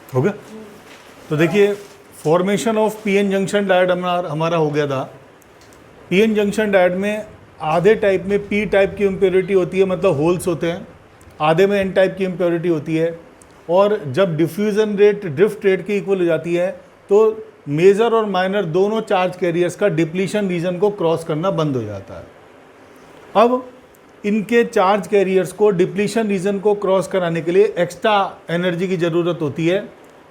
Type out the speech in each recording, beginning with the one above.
हो गया। तो देखिए formation of PN junction diode हमारा हो गया था। पीएन जंक्शन डायोड में आधे टाइप में पी टाइप की इम्प्योरिटी होती है, मतलब होल्स होते हैं, आधे में एन टाइप की इम्प्योरिटी होती है। और जब डिफ्यूज़न रेट ड्रिफ्ट रेट की इक्वल हो जाती है तो मेजर और माइनर दोनों चार्ज कैरियर्स का डिप्लीशन रीजन को क्रॉस करना बंद हो जाता है। अब इनके चार्ज कैरियर्स को डिप्लीशन रीजन को क्रॉस कराने के लिए एक्स्ट्रा एनर्जी की ज़रूरत होती है,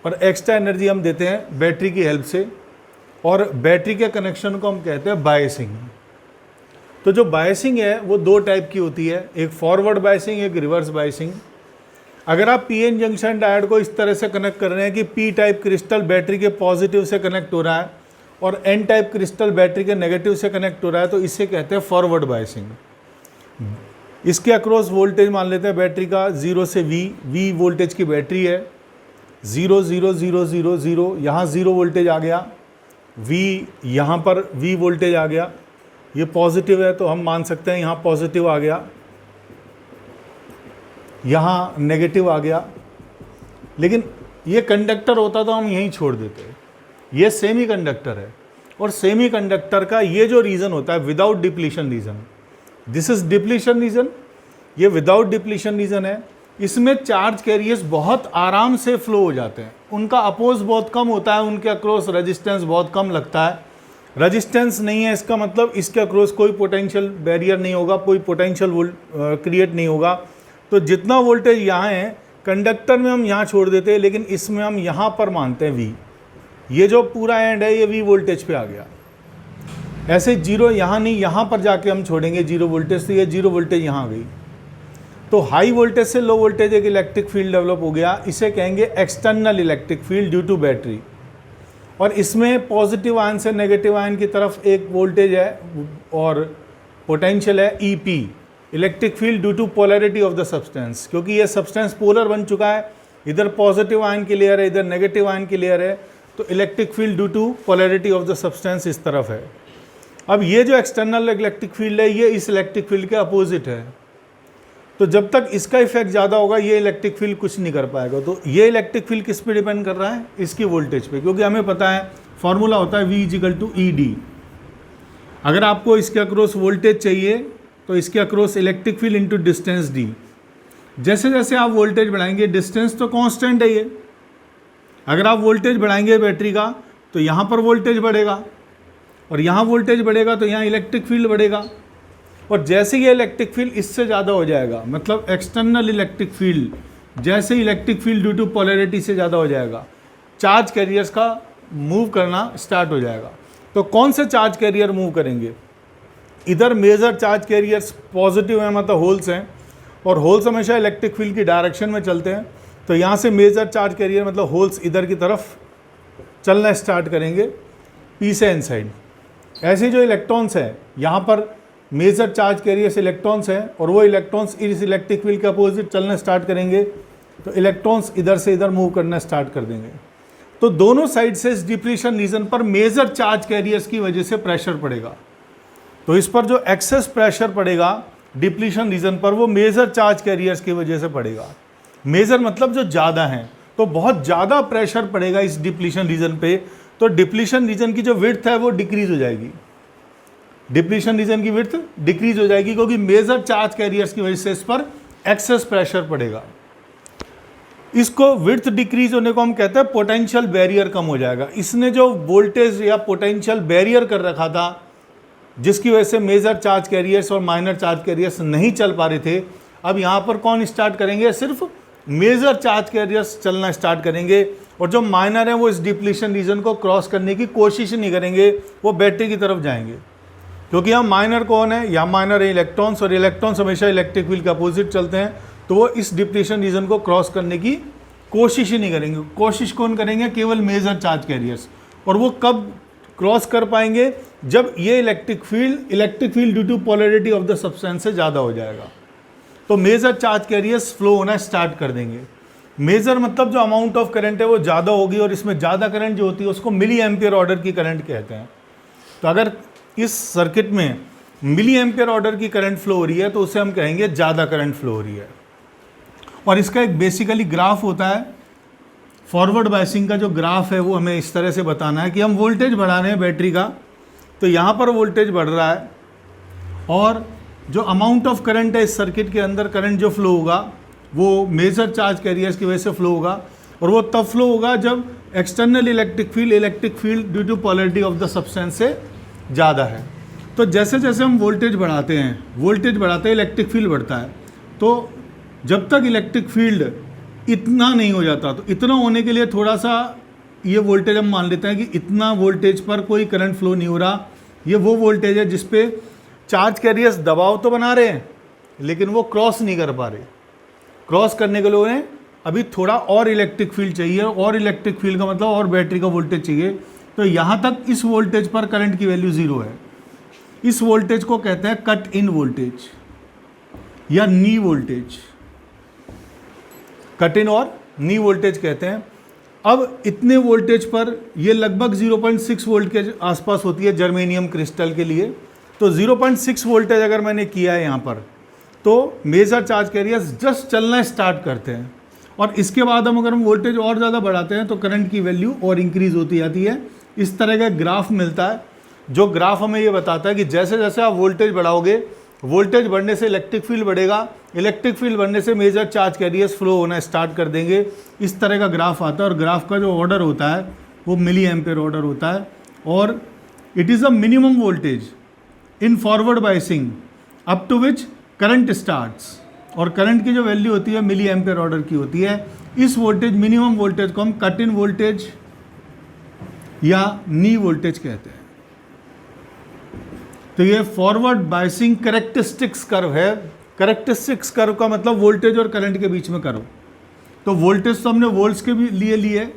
और एक्स्ट्रा एनर्जी हम देते हैं बैटरी की हेल्प से, और बैटरी के कनेक्शन को हम कहते हैं बायसिंग। तो जो बायसिंग है वो दो टाइप की होती है, एक फॉरवर्ड बायसिंग, एक रिवर्स बायसिंग। अगर आप पीएन जंक्शन डायोड को इस तरह से कनेक्ट कर रहे हैं कि पी टाइप क्रिस्टल बैटरी के पॉजिटिव से कनेक्ट हो रहा है और एन टाइप क्रिस्टल बैटरी के नेगेटिव से कनेक्ट हो रहा है, तो इसे कहते हैं फॉरवर्ड बायसिंग। इसके अक्रॉस वोल्टेज मान लेते हैं बैटरी का 0 से V वोल्टेज की बैटरी है, 0 0 0 0 0, यहाँ 0 वोल्टेज आ गया, V यहाँ पर V वोल्टेज आ गया, ये पॉजिटिव है तो हम मान सकते हैं यहाँ पॉजिटिव आ गया, यहाँ नेगेटिव आ गया। लेकिन ये कंडक्टर होता तो हम यहीं छोड़ देते, ये सेमी कंडक्टर है, और सेमी कंडक्टर का ये जो रीज़न होता है without depletion reason, this is depletion region, ये विदाउट डिप्लीशन रीजन है। इसमें चार्ज कैरियर्स बहुत आराम से फ्लो हो जाते हैं, उनका अपोज बहुत कम होता है, उनके अक्रॉस रेजिस्टेंस बहुत कम लगता है। रेजिस्टेंस नहीं है इसका मतलब इसके अक्रॉस कोई पोटेंशियल बैरियर नहीं होगा, कोई पोटेंशियल क्रिएट नहीं होगा। तो जितना वोल्टेज यहाँ है कंडक्टर में हम यहाँ छोड़ देते हैं, लेकिन इसमें हम यहाँ पर मानते हैं V, ये जो पूरा एंड है ये V वोल्टेज पे आ गया। ऐसे जीरो यहाँ नहीं, यहाँ पर जाके हम छोड़ेंगे जीरो वोल्टेज, तो ये जीरो वोल्टेज यहाँ आ गई। तो हाई वोल्टेज से लो वोल्टेज एक इलेक्ट्रिक फील्ड डेवलप हो गया, इसे कहेंगे external electric field due to battery. और इसमें पॉजिटिव आयन से नेगेटिव आयन की तरफ एक वोल्टेज है और पोटेंशियल है EP, electric field due to polarity of the substance. क्योंकि ये सब्सटेंस पोलर बन चुका है, इधर पॉजिटिव आयन की लेयर है, इधर नेगेटिव आयन की लेयर है, तो electric field due to polarity of the substance इस तरफ है। अब ये जो एक्सटर्नल इलेक्ट्रिक फील्ड है ये इस इलेक्ट्रिक फील्ड के अपोजिट है, तो जब तक इसका इफेक्ट ज़्यादा होगा ये इलेक्ट्रिक फील्ड कुछ नहीं कर पाएगा। तो ये इलेक्ट्रिक फील्ड किस पे डिपेंड कर रहा है, इसकी वोल्टेज पे, क्योंकि हमें पता है फॉर्मूला होता है V = ED। अगर आपको इसके अक्रॉस वोल्टेज चाहिए तो इसके across electric field into distance D। जैसे जैसे आप वोल्टेज बढ़ाएंगे, डिस्टेंस तो कांस्टेंट है ये, अगर आप वोल्टेज बढ़ाएंगे बैटरी का तो यहाँ पर वोल्टेज बढ़ेगा, और यहाँ वोल्टेज बढ़ेगा तो यहाँ इलेक्ट्रिक फील्ड बढ़ेगा। और जैसे ये इलेक्ट्रिक फील्ड इससे ज़्यादा हो जाएगा, मतलब एक्सटर्नल इलेक्ट्रिक फील्ड जैसे electric field due to polarity से ज़्यादा हो जाएगा, चार्ज कैरियर्स का मूव करना स्टार्ट हो जाएगा। तो कौन से चार्ज कैरियर मूव करेंगे, इधर मेजर चार्ज कैरियर्स पॉजिटिव हैं, मतलब होल्स हैं, और होल्स हमेशा इलेक्ट्रिक फील्ड की डायरेक्शन में चलते हैं। तो यहाँ से मेजर चार्ज कैरियर मतलब होल्स इधर की तरफ चलना स्टार्ट करेंगे P से N साइड। ऐसे जो इलेक्ट्रॉन्स हैं यहाँ पर मेजर चार्ज कैरियर्स इलेक्ट्रॉन्स हैं, और वो इलेक्ट्रॉन्स इस इलेक्ट्रिक फील्ड के अपोजिट चलना स्टार्ट करेंगे, तो इलेक्ट्रॉन्स इधर से इधर मूव करना स्टार्ट कर देंगे। तो दोनों साइड से इस डिप्लीशन रीजन पर मेजर चार्ज कैरियर्स की वजह से प्रेशर पड़ेगा। तो इस पर जो एक्सेस प्रेशर पड़ेगा डिप्लीशन रीजन पर, वो मेजर चार्ज कैरियर्स की वजह से पड़ेगा। मेजर मतलब जो ज़्यादा हैं, तो बहुत ज़्यादा प्रेशर पड़ेगा इस डिप्लीशन रीजन पे, तो डिप्लीशन रीजन की जो विड्थ है वो डिक्रीज हो जाएगी, डिप्लीशन रीजन की विड्थ डिक्रीज हो जाएगी, क्योंकि मेजर चार्ज कैरियर्स की वजह से इस पर एक्सेस प्रेशर पड़ेगा। इसको विड्थ डिक्रीज होने को हम कहते हैं पोटेंशियल बैरियर कम हो जाएगा। इसने जो वोल्टेज या पोटेंशियल बैरियर कर रखा था, जिसकी वजह से मेजर चार्ज कैरियर्स और माइनर चार्ज कैरियर्स नहीं चल पा रहे थे, अब यहाँ पर कौन स्टार्ट करेंगे, सिर्फ मेजर चार्ज कैरियर्स चलना स्टार्ट करेंगे, और जो माइनर हैं वो इस डिप्लीशन रीजन को क्रॉस करने की कोशिश नहीं करेंगे, वो बैटरी की तरफ जाएंगे। क्योंकि यहाँ माइनर कौन है, यहाँ माइनर है इलेक्ट्रॉन्स, और इलेक्ट्रॉन्स हमेशा इलेक्ट्रिक फील्ड के अपोजिट चलते हैं, तो वो इस डिप्लीशन रीजन को क्रॉस करने की कोशिश ही नहीं करेंगे। कोशिश कौन करेंगे, केवल मेजर चार्ज कैरियर्स। और वो कब क्रॉस कर पाएंगे, जब ये electric field due to polarity of the substance से ज़्यादा हो जाएगा, तो मेजर चार्ज कैरियर्स फ्लो होना स्टार्ट कर देंगे। मेजर मतलब जो अमाउंट ऑफ करंट है वो ज़्यादा होगी, और इसमें ज़्यादा करंट जो होती है उसको मिली एम्पियर ऑर्डर की करंट कहते हैं। तो अगर इस सर्किट में मिली एम्पियर ऑर्डर की करंट फ्लो हो रही है तो उसे हम कहेंगे ज़्यादा करंट फ्लो हो रही है। और इसका एक बेसिकली ग्राफ होता है, फॉरवर्ड बायसिंग का जो ग्राफ है वो हमें इस तरह से बताना है कि हम वोल्टेज बढ़ा रहे हैं बैटरी का, तो यहाँ पर वोल्टेज बढ़ रहा है और जो अमाउंट ऑफ करंट है इस सर्किट के अंदर, करंट जो फ्लो होगा वो मेजर चार्ज कैरियर्स की वजह से फ्लो होगा, और वो तब फ्लो होगा जब external electric field due to polarity of the substance से ज़्यादा है। तो जैसे जैसे हम वोल्टेज बढ़ाते हैं इलेक्ट्रिक फील्ड बढ़ता है। तो जब तक इलेक्ट्रिक फील्ड इतना नहीं हो जाता, तो इतना होने के लिए थोड़ा सा ये वोल्टेज हम मान लेते हैं कि इतना वोल्टेज पर कोई करंट फ्लो नहीं हो रहा, ये वो वोल्टेज है जिस पे चार्ज कैरियर्स दबाव तो बना रहे हैं लेकिन वो क्रॉस नहीं कर पा रहे। क्रॉस करने के लिए उन्हें अभी थोड़ा और इलेक्ट्रिक फील्ड चाहिए, और इलेक्ट्रिक फील्ड का मतलब और बैटरी का वोल्टेज चाहिए। तो यहाँ तक इस वोल्टेज पर करंट की वैल्यू 0 है। इस वोल्टेज को कहते हैं कट इन वोल्टेज या नी वोल्टेज, कट इन और नी वोल्टेज कहते हैं। अब इतने वोल्टेज पर ये लगभग 0.6 वोल्ट के आसपास होती है जर्मेनियम क्रिस्टल के लिए। तो 0.6 वोल्टेज अगर मैंने किया है यहाँ पर, तो मेजर चार्ज कैरियर्स जस्ट चलना स्टार्ट करते हैं, और इसके बाद अगर हम वोल्टेज और ज़्यादा बढ़ाते हैं तो करंट की वैल्यू और इंक्रीज होती जाती है। इस तरह का ग्राफ मिलता है, जो ग्राफ हमें ये बताता है कि जैसे जैसे आप वोल्टेज बढ़ाओगे, वोल्टेज बढ़ने से इलेक्ट्रिक फील्ड बढ़ेगा, इलेक्ट्रिक फील्ड बढ़ने से मेजर चार्ज कैरियर्स फ्लो होना स्टार्ट कर देंगे। इस तरह का ग्राफ आता है, और ग्राफ का जो ऑर्डर होता है वो मिली एम्पेयर ऑर्डर होता है, और it is a minimum voltage in forward biasing up to which current starts, और करंट की जो वैल्यू होती है मिली एम्पेयर ऑर्डर की होती है। इस वोल्टेज मिनिमम वोल्टेज को हम कट इन वोल्टेज या नी वोल्टेज कहते हैं। तो ये फॉरवर्ड बायसिंग कैरेक्टरिस्टिक्स कर्व है। कैरेक्टरिस्टिक्स कर्व का मतलब वोल्टेज और करंट के बीच में कर्व। तो वोल्टेज तो हमने वोल्ट्स के भी लिए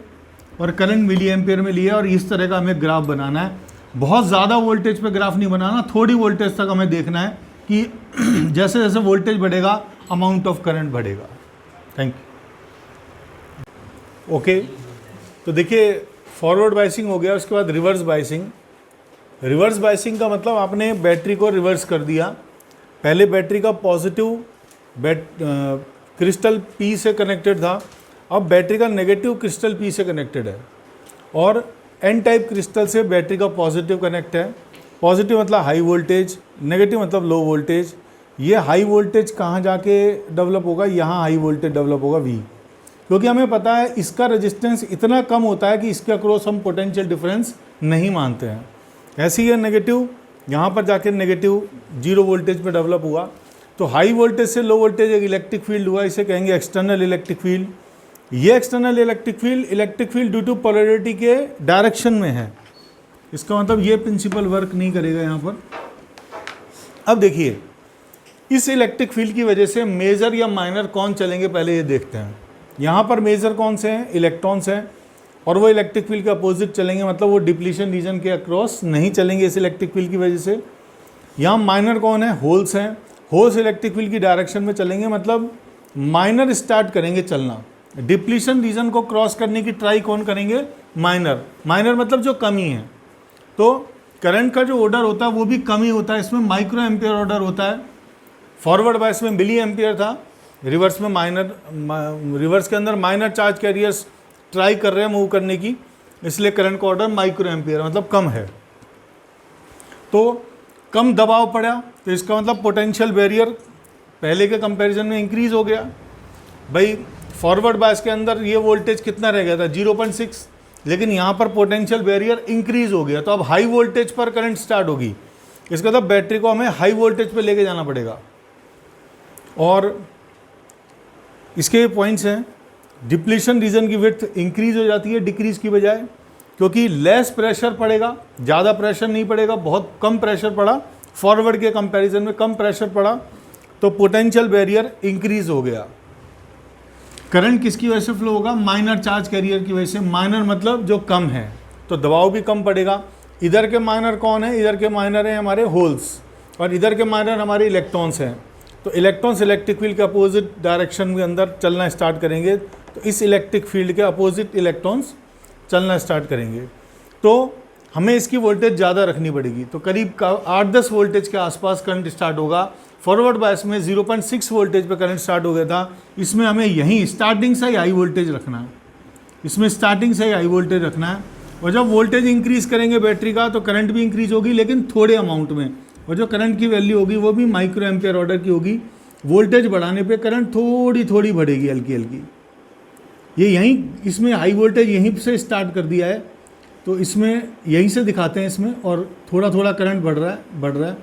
और करंट मिली एम्पेयर में लिए, और इस तरह का हमें ग्राफ बनाना है। बहुत ज़्यादा वोल्टेज पे ग्राफ नहीं बनाना, थोड़ी वोल्टेज तक हमें देखना है कि जैसे जैसे वोल्टेज बढ़ेगा अमाउंट ऑफ करंट बढ़ेगा। Thank you. ओके, तो देखिए फॉरवर्ड बायसिंग हो गया, उसके बाद रिवर्स बायसिंग। रिवर्स बायसिंग का मतलब आपने बैटरी को रिवर्स कर दिया। पहले बैटरी का पॉजिटिव क्रिस्टल पी से कनेक्टेड था, अब बैटरी का नेगेटिव क्रिस्टल पी से कनेक्टेड है, और एन टाइप क्रिस्टल से बैटरी का पॉजिटिव कनेक्ट है। पॉजिटिव मतलब हाई वोल्टेज, नेगेटिव मतलब लो वोल्टेज। ये हाई वोल्टेज कहाँ जाके डेवलप होगा, यहाँ हाई वोल्टेज डेवलप होगा V, क्योंकि हमें पता है इसका रेजिस्टेंस इतना कम होता है कि इसके अक्रॉस हम पोटेंशियल डिफरेंस नहीं मानते हैं। ऐसे ही है नेगेटिव, यहाँ पर जाके नेगेटिव 0 वोल्टेज पे डेवलप हुआ। तो हाई वोल्टेज से लो वोल्टेज एक इलेक्ट्रिक फील्ड हुआ, इसे कहेंगे एक्सटर्नल इलेक्ट्रिक फील्ड। ये external electric field due to polarity के डायरेक्शन में है। इसका मतलब ये प्रिंसिपल वर्क नहीं करेगा यहाँ पर। अब देखिए इस इलेक्ट्रिक फील्ड की वजह से मेजर या माइनर कौन चलेंगे, पहले ये देखते हैं। यहाँ पर मेजर कौन से हैं, इलेक्ट्रॉन्स हैं, और वो इलेक्ट्रिक फील्ड के अपोजिट चलेंगे, मतलब वो डिप्लीशन रीजन के अक्रॉस नहीं चलेंगे इस इलेक्ट्रिक फील्ड की वजह से। यहाँ माइनर कौन है, होल्स हैं, होल्स इलेक्ट्रिक फील्ड की डायरेक्शन में चलेंगे, मतलब माइनर स्टार्ट करेंगे चलना। डिप्लीशन रीजन को क्रॉस करने की ट्राई कौन करेंगे, माइनर। माइनर मतलब जो कम ही है। तो करंट का जो ऑर्डर होता है वो भी कम ही होता है, इसमें माइक्रो एम्पियर ऑर्डर होता है। फॉरवर्ड बायस में मिली एम्पियर था, रिवर्स में रिवर्स के अंदर माइनर चार्ज कैरियर्स ट्राई कर रहे हैं मूव करने की, इसलिए करंट का ऑर्डर माइक्रो एम्पियर मतलब कम है। तो कम दबाव पड़ा, तो इसका मतलब पोटेंशियल बैरियर पहले के कंपैरिजन में इंक्रीज हो गया। भाई फॉरवर्ड बायस के अंदर ये वोल्टेज कितना रह गया था, 0.6, लेकिन यहाँ पर पोटेंशियल बैरियर इंक्रीज हो गया, तो अब हाई वोल्टेज पर करंट स्टार्ट होगी। इसका मतलब बैटरी को हमें हाई वोल्टेज पर लेके जाना पड़ेगा। और इसके पॉइंट्स हैं, डिप्लीशन रीजन की विड्थ इंक्रीज हो जाती है डिक्रीज की बजाय, क्योंकि लेस प्रेशर पड़ेगा, ज़्यादा प्रेशर नहीं पड़ेगा, बहुत कम प्रेशर पड़ा, फॉरवर्ड के कंपैरिजन में कम प्रेशर पड़ा, तो पोटेंशियल बैरियर इंक्रीज हो गया। करंट किसकी वजह से फ्लो होगा, माइनर चार्ज कैरियर की वजह से। माइनर मतलब जो कम है, तो दबाव भी कम पड़ेगा। इधर के माइनर कौन है, इधर के माइनर हैं हमारे होल्स, और इधर के माइनर हमारे इलेक्ट्रॉन्स हैं। तो इलेक्ट्रॉन्स इलेक्ट्रिक फील्ड के अपोजिट डायरेक्शन के अंदर चलना स्टार्ट करेंगे, तो इस इलेक्ट्रिक फील्ड के अपोजिट इलेक्ट्रॉन्स चलना स्टार्ट करेंगे। तो हमें इसकी वोल्टेज ज़्यादा रखनी पड़ेगी, तो करीब 8-10 वोल्टेज के आसपास करंट स्टार्ट होगा। फॉरवर्ड बायस में 0.6 वोल्टेज पे करंट स्टार्ट हो गया था, इसमें हमें यहीं स्टार्टिंग से ही हाई वोल्टेज रखना है। इसमें स्टार्टिंग से ही हाई वोल्टेज रखना है, और जब वोल्टेज इंक्रीज करेंगे बैटरी का तो करंट भी इंक्रीज होगी, लेकिन थोड़े अमाउंट में, और जो करंट की वैल्यू होगी वो भी माइक्रो एम्पियर ऑर्डर की होगी। वोल्टेज बढ़ाने पे करंट थोड़ी थोड़ी बढ़ेगी, हल्की हल्की। ये यहीं, इसमें हाई वोल्टेज यहीं से स्टार्ट कर दिया है, तो इसमें यहीं से दिखाते हैं इसमें, और थोड़ा थोड़ा करंट बढ़ रहा है।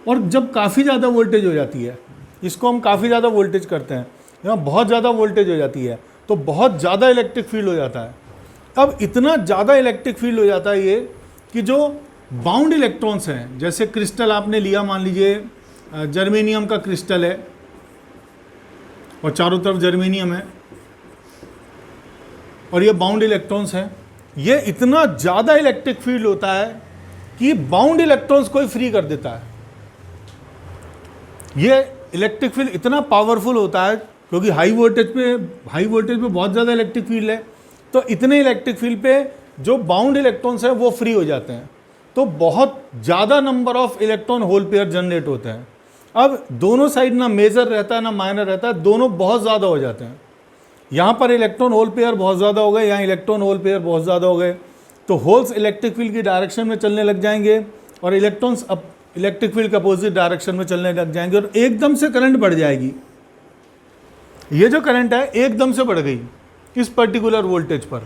और जब काफ़ी ज़्यादा वोल्टेज हो जाती है, इसको हम काफ़ी ज़्यादा वोल्टेज करते हैं, यहाँ बहुत ज़्यादा वोल्टेज हो जाती है तो बहुत ज़्यादा इलेक्ट्रिक फील्ड हो जाता है। अब इतना ज़्यादा इलेक्ट्रिक फील्ड हो जाता है ये कि जो बाउंड इलेक्ट्रॉन्स हैं, जैसे क्रिस्टल आपने लिया, मान लीजिए जर्मेनियम का क्रिस्टल है और चारों तरफ जर्मेनियम है, और ये बाउंड इलेक्ट्रॉन्स हैं, ये इतना ज़्यादा इलेक्ट्रिक फील्ड होता है कि बाउंड इलेक्ट्रॉन्स को ही फ्री कर देता है। ये इलेक्ट्रिक फील्ड इतना पावरफुल होता है क्योंकि हाई वोल्टेज पे बहुत ज़्यादा इलेक्ट्रिक फील्ड है, तो इतने इलेक्ट्रिक फील्ड पे जो बाउंड इलेक्ट्रॉन्स हैं वो फ्री हो जाते हैं, तो बहुत ज़्यादा number of electron hole pair generate होते हैं। अब दोनों साइड ना मेजर रहता है ना माइनर रहता है, दोनों बहुत ज़्यादा हो जाते हैं। यहाँ पर इलेक्ट्रॉन होल पेयर बहुत ज़्यादा हो गए, यहाँ इलेक्ट्रॉन होल पेयर बहुत ज़्यादा हो गए, तो होल्स इलेक्ट्रिक फील्ड की डायरेक्शन में चलने लग जाएंगे और इलेक्ट्रॉन्स अब इलेक्ट्रिक फील्ड के अपोजिट डायरेक्शन में चलने लग जाएंगे, और एकदम से करंट बढ़ जाएगी। ये जो करंट है एकदम से बढ़ गई इस पर्टिकुलर वोल्टेज पर,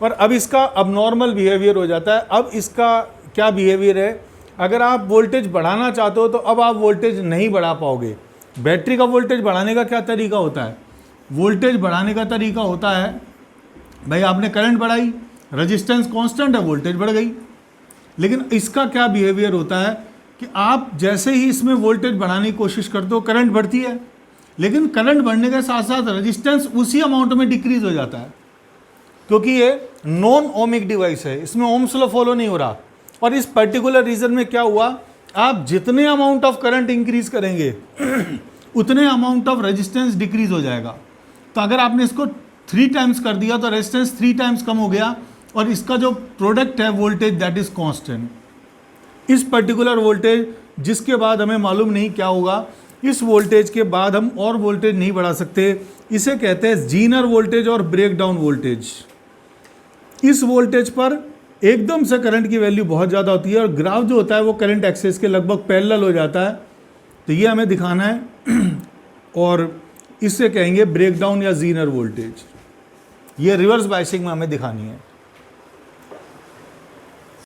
और अब इसका अब नॉर्मल बिहेवियर हो जाता है। अब इसका क्या बिहेवियर है, अगर आप वोल्टेज बढ़ाना चाहते हो तो अब आप वोल्टेज नहीं बढ़ा पाओगे। बैटरी का वोल्टेज बढ़ाने का क्या तरीका होता है, वोल्टेज बढ़ाने का तरीका होता है, भाई आपने करंट बढ़ाई, रेजिस्टेंस कांस्टेंट है, वोल्टेज बढ़ गई। लेकिन इसका क्या बिहेवियर होता है कि आप जैसे ही इसमें वोल्टेज बढ़ाने की कोशिश करते हो करंट बढ़ती है, लेकिन करंट बढ़ने के साथ साथ रेजिस्टेंस उसी अमाउंट में डिक्रीज हो जाता है, क्योंकि ये नॉन ओमिक डिवाइस है, इसमें ओम्स लॉ फॉलो नहीं हो रहा। और इस पर्टिकुलर रीजन में क्या हुआ, आप जितने अमाउंट ऑफ करंट इंक्रीज करेंगे उतने अमाउंट ऑफ रेजिस्टेंस डिक्रीज हो जाएगा। तो अगर आपने इसको 3 टाइम्स कर दिया तो रेजिस्टेंस 3 टाइम्स कम हो गया, और इसका जो प्रोडक्ट है वोल्टेज दैट इज कांस्टेंट। इस पर्टिकुलर वोल्टेज जिसके बाद हमें मालूम नहीं क्या होगा, इस वोल्टेज के बाद हम और वोल्टेज नहीं बढ़ा सकते, इसे कहते हैं जीनर वोल्टेज और ब्रेकडाउन वोल्टेज। इस वोल्टेज पर एकदम से करंट की वैल्यू बहुत ज़्यादा होती है और ग्राफ जो होता है वो करंट एक्सेस के लगभग पैरेलल हो जाता है, तो ये हमें दिखाना है और इससे कहेंगे ब्रेकडाउन या जीनर वोल्टेज। ये रिवर्स बायसिंग में हमें दिखानी है।